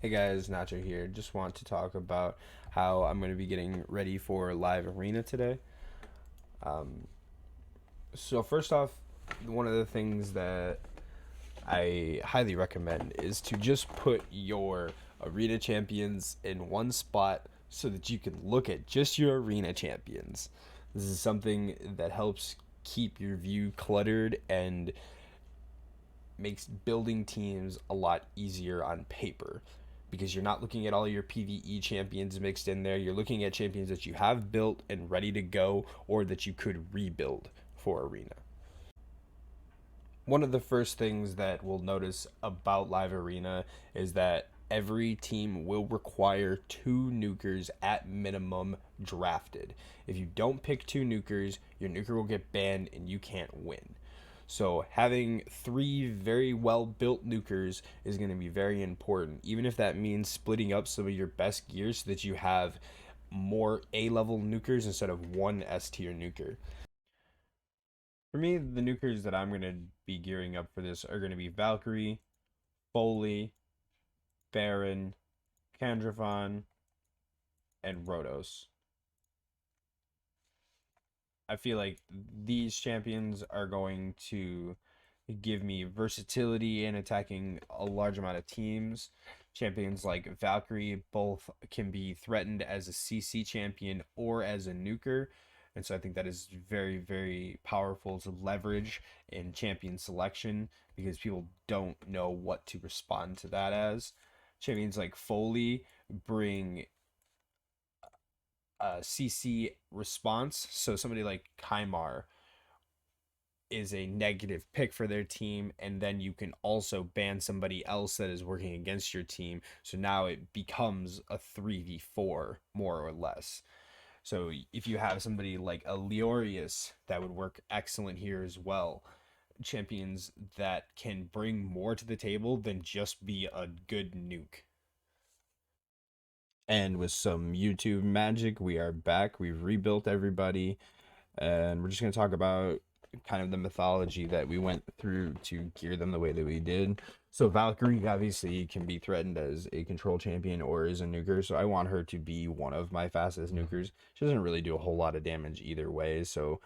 Hey guys, Nacho here. Just want to talk about how I'm going to be getting ready for live arena today. Um, so first off, one of the things that I highly recommend is to just put your arena champions in one spot so that you can look at just your arena champions. This is something that helps keep your view cluttered and makes building teams a lot easier on paper because you're not looking at all your PvE champions mixed in there. You're looking at champions that you have built and ready to go or that you could rebuild for Arena. One of the first things that we'll notice about Live Arena is that every team will require two nukers at minimum drafted. If you don't pick two nukers, your nuker will get banned and you can't win. So having three very well built nukers is going to be very important, even if that means splitting up some of your best gears so that you have more A level nukers instead of one S tier nuker. For me, the nukers that I'm going to be gearing up for this are going to be Valkyrie, Foley, Baron, Kandravon, and Rhodos. I feel like these champions are going to give me versatility in attacking a large amount of teams. Champions like Valkyrie both can be threatened as a CC champion or as a nuker. And so I think that is very, very powerful to leverage in champion selection because people don't know what to respond to that as. Champions like Foley bring a CC response. So somebody like Kymar is a negative pick for their team, and then you can also ban somebody else that is working against your team. So now it becomes a 3v4 more or less. So if you have somebody like a Leorius, that would work excellent here as well. Champions that can bring more to the table than just be a good nuke. And with some YouTube magic, we are back. We've rebuilt everybody, and we're just going to talk about kind of the mythology that we went through to gear them the way that we did. So Valkyrie obviously can be threatened as a control champion or as a nuker, so I want her to be one of my fastest nukers. She doesn't really do a whole lot of damage either way, so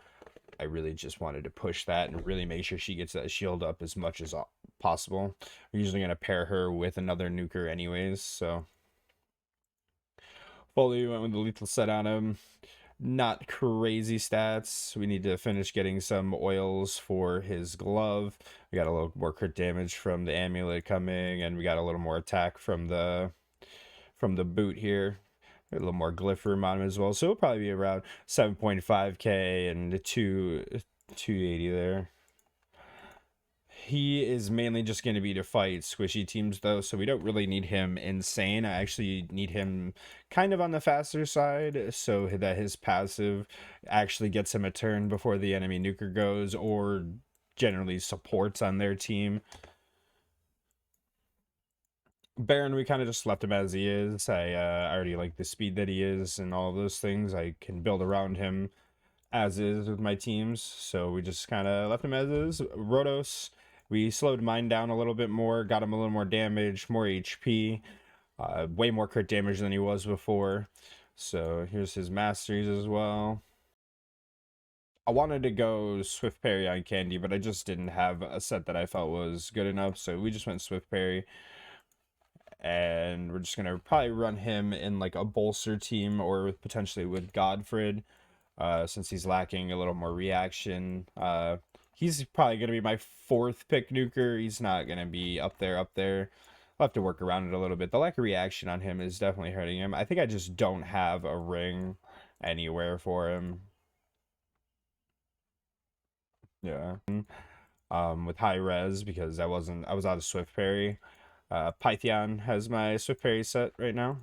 I really just wanted to push that and really make sure she gets that shield up as much as possible. We're usually going to pair her with another nuker anyways, so Foley went with the lethal set on him. Not crazy stats. We need to finish getting some oils for his glove. We got a little more crit damage from the amulet coming, and we got a little more attack from the boot here. A little more glyph room on him as well. So it'll probably be around 7.5k and 280 there. He is mainly just going to be to fight squishy teams, though, so we don't really need him insane. I actually need him kind of on the faster side so that his passive actually gets him a turn before the enemy nuker goes, or generally supports on their team. Baron, we kind of just left him as he is. I already like the speed that he is and all of those things. I can build around him as is with my teams, so we just kind of left him as is. Rhodos, we slowed mine down a little bit more, got him a little more damage, more HP, way more crit damage than he was before. So here's his masteries as well. I wanted to go Swift Parry on Candy, but I just didn't have a set that I felt was good enough, so we just went Swift Parry. And we're just gonna probably run him in like a bolster team or potentially with Godfred, since he's lacking a little more reaction. He's probably going to be my fourth pick nuker. He's not going to be up there. I'll have to work around it a little bit. The lack of reaction on him is definitely hurting him. I think I just don't have a ring anywhere for him. Yeah. With high res because I was out of Swift Parry. Python has my Swift Parry set right now.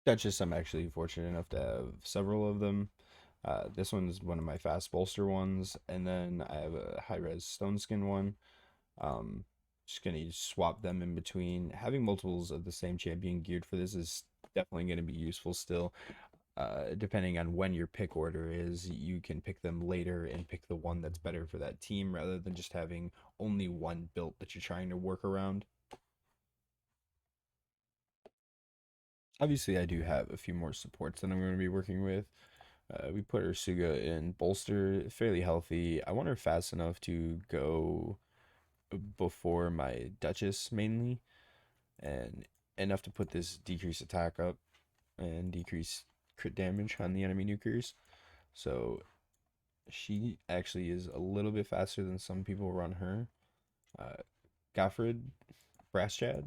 Duchess, I'm actually fortunate enough to have several of them. This one's one of my fast bolster ones, and then I have a high res stone skin one. Um, just gonna swap them in between. Having multiples of the same champion geared for this is definitely gonna be useful still. depending on when your pick order is, you can pick them later and pick the one that's better for that team rather than just having only one built that you're trying to work around. Obviously, I do have a few more supports that I'm going to be working with. We put Ursuga in bolster, fairly healthy. I want her fast enough to go before my Duchess mainly, and enough to put this decrease attack up and decrease crit damage on the enemy nukers. So she actually is a little bit faster than some people run her. Uh, Goffred, Brass Chad.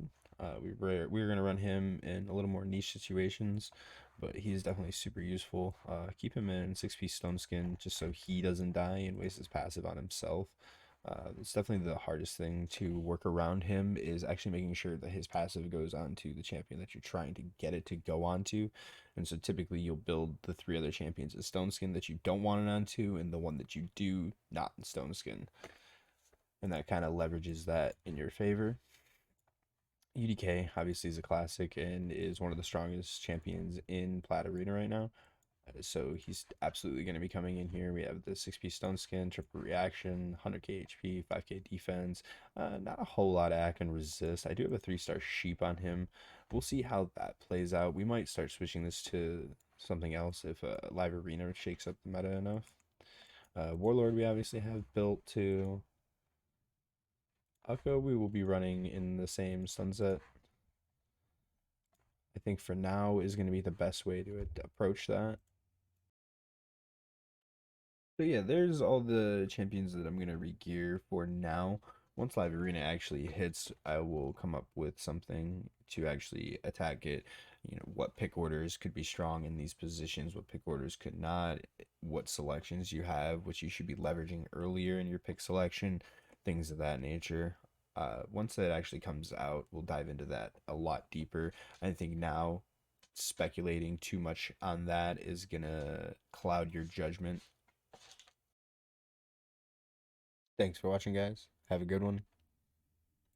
We were gonna run him in a little more niche situations, but he's definitely super useful. Keep him in 6-piece Stone Skin just so he doesn't die and waste his passive on himself. It's definitely the hardest thing to work around him is actually making sure that his passive goes on to the champion that you're trying to get it to go onto. And so typically you'll build the 3 other champions in Stone Skin that you don't want it onto and the one that you do not in Stone Skin. And that kind of leverages that in your favor. UDK obviously is a classic and is one of the strongest champions in Plat Arena right now. So he's absolutely going to be coming in here. We have the 6-piece Stone Skin, triple reaction, 100k HP, 5k defense. Not a whole lot of act and resist. I do have a 3-star sheep on him. We'll see how that plays out. We might start switching this to something else if Live Arena shakes up the meta enough. Warlord we obviously have built to. Ukko we will be running in the same Sunset. I think for now is going to be the best way to approach that. So yeah, there's all the champions that I'm gonna regear for now. Once Live Arena actually hits, I will come up with something to actually attack it. You know, what pick orders could be strong in these positions, what pick orders could not, what selections you have, which you should be leveraging earlier in your pick selection, things of that nature. Once that actually comes out, we'll dive into that a lot deeper. I think now speculating too much on that is gonna cloud your judgment. Thanks for watching, guys. Have a good one.